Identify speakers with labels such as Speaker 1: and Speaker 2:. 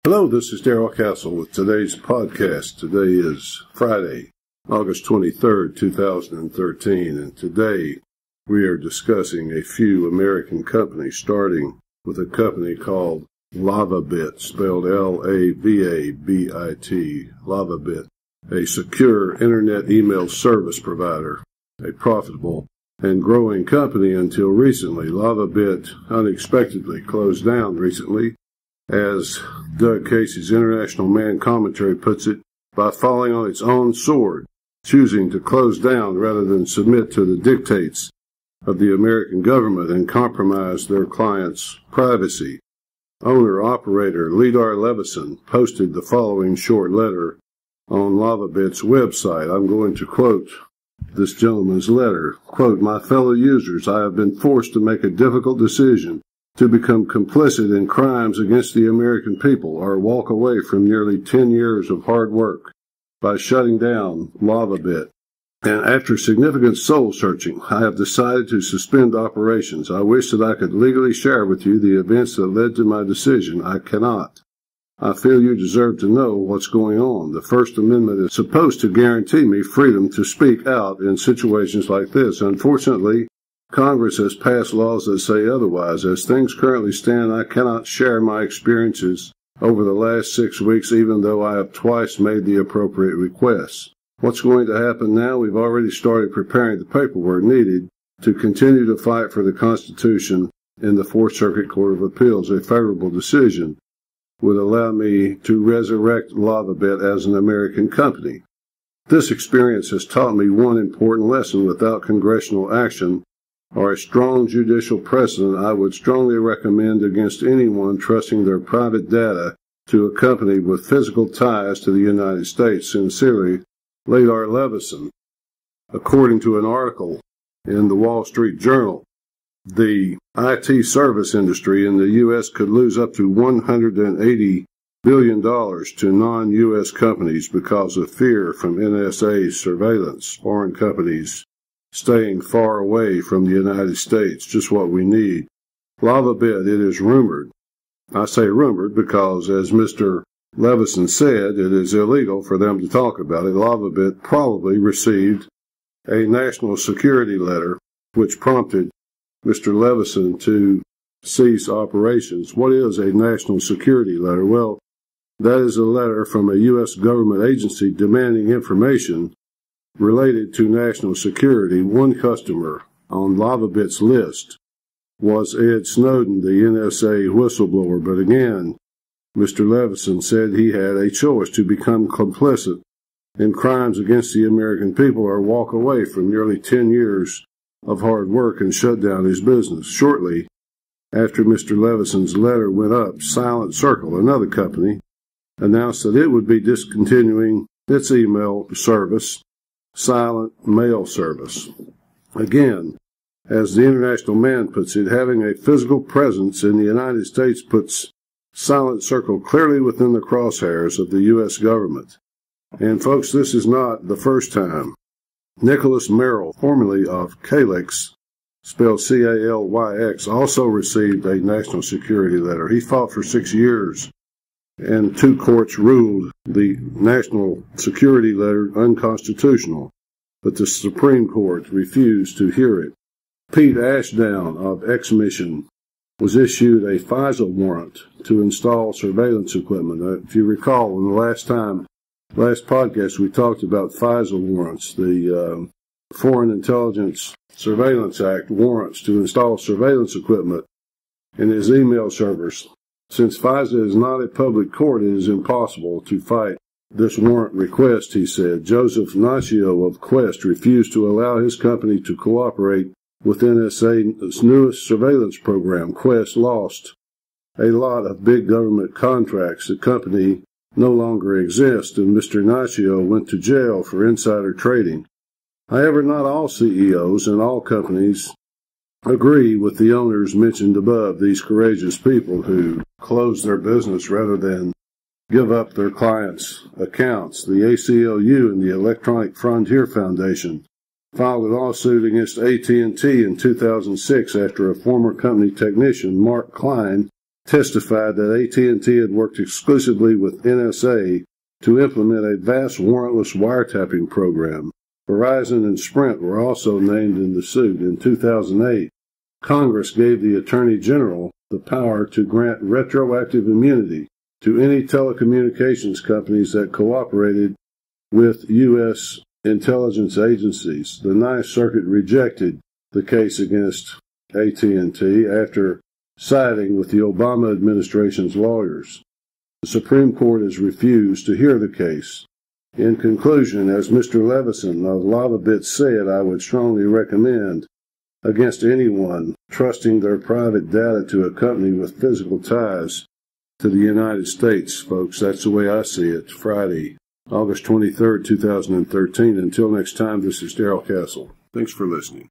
Speaker 1: Hello, this is Darrell Castle with today's podcast. Today is Friday, August 23rd, 2013, and today we are discussing a few American companies, starting with a company called LavaBit, spelled L-A-V-A-B-I-T, LavaBit, a secure internet email service provider, a profitable and growing company until recently. LavaBit unexpectedly closed down recently, as Doug Casey's International Man commentary puts it, by falling on its own sword, choosing to close down rather than submit to the dictates of the American government and compromise their clients' privacy. Owner-operator Darrell Castle posted the following short letter on LavaBit's website. I'm going to quote this gentleman's letter. Quote, "My fellow users, I have been forced to make a difficult decision to become complicit in crimes against the American people or walk away from nearly 10 years of hard work by shutting down LavaBit. And after significant soul searching, I have decided to suspend operations. I wish that I could legally share with you the events that led to my decision. I cannot. I feel you deserve to know what's going on. The First Amendment is supposed to guarantee me freedom to speak out in situations like this. Unfortunately, Congress has passed laws that say otherwise. As things currently stand, I cannot share my experiences over the last 6 weeks, even though I have twice made the appropriate requests. What's going to happen now? We've already started preparing the paperwork needed to continue to fight for the Constitution in the Fourth Circuit Court of Appeals. A favorable decision would allow me to resurrect LavaBit as an American company. This experience has taught me one important lesson. Without congressional action or a strong judicial precedent, I would strongly recommend against anyone trusting their private data to a company with physical ties to the United States. Sincerely, Darrell Castle." According to an article in the Wall Street Journal, the IT service industry in the U.S. could lose up to $180 billion to non-U.S. companies because of fear from NSA surveillance, foreign companies staying far away from the United States, just what we need. LavaBit, it is rumored. I say rumored because, as Mr. Levinson said, it is illegal for them to talk about it. LavaBit probably received a national security letter which prompted Mr. Levinson to cease operations. What is a national security letter? Well, that is a letter from a U.S. government agency demanding information related to national security. One customer on LavaBit's list was Ed Snowden, the NSA whistleblower. But again, Mr. Levinson said he had a choice to become complicit in crimes against the American people or walk away from nearly 10 years of hard work and shut down his business. Shortly after Mr. Levinson's letter went up, Silent Circle, another company, announced that it would be discontinuing its email service, Silent Mail Service. Again, as the International Man puts it, having a physical presence in the United States puts Silent Circle clearly within the crosshairs of the U.S. government. And folks, this is not the first time. Nicholas Merrill, formerly of Calyx, spelled C-A-L-Y-X, also received a national security letter. He fought for 6 years, and 2 courts ruled the national security letter unconstitutional, but the Supreme Court refused to hear it. Pete Ashdown of X-Mission was issued a FISA warrant to install surveillance equipment. If you recall, in the last podcast, we talked about FISA warrants, the Foreign Intelligence Surveillance Act warrants to install surveillance equipment in his email servers. Since FISA is not a public court, it is impossible to fight this warrant request, he said. Joseph Naccio of Quest refused to allow his company to cooperate with NSA's newest surveillance program. Quest lost a lot of big government contracts. The company no longer exists, and Mr. Naccio went to jail for insider trading. However, not all CEOs and all companies agree with the owners mentioned above, these courageous people who close their business rather than give up their clients' accounts. The ACLU and the Electronic Frontier Foundation filed a lawsuit against AT&T in 2006 after a former company technician, Mark Klein, testified that AT&T had worked exclusively with NSA to implement a vast warrantless wiretapping program. Verizon and Sprint were also named in the suit. In 2008, Congress gave the Attorney General the power to grant retroactive immunity to any telecommunications companies that cooperated with U.S. intelligence agencies. The Ninth Circuit rejected the case against AT&T after siding with the Obama administration's lawyers. The Supreme Court has refused to hear the case. In conclusion, as Mr. Levison of LavaBit said, I would strongly recommend against anyone trusting their private data to a company with physical ties to the United States, folks. That's the way I see it. Friday, August 23rd, 2013. Until next time, this is Darrell Castle. Thanks for listening.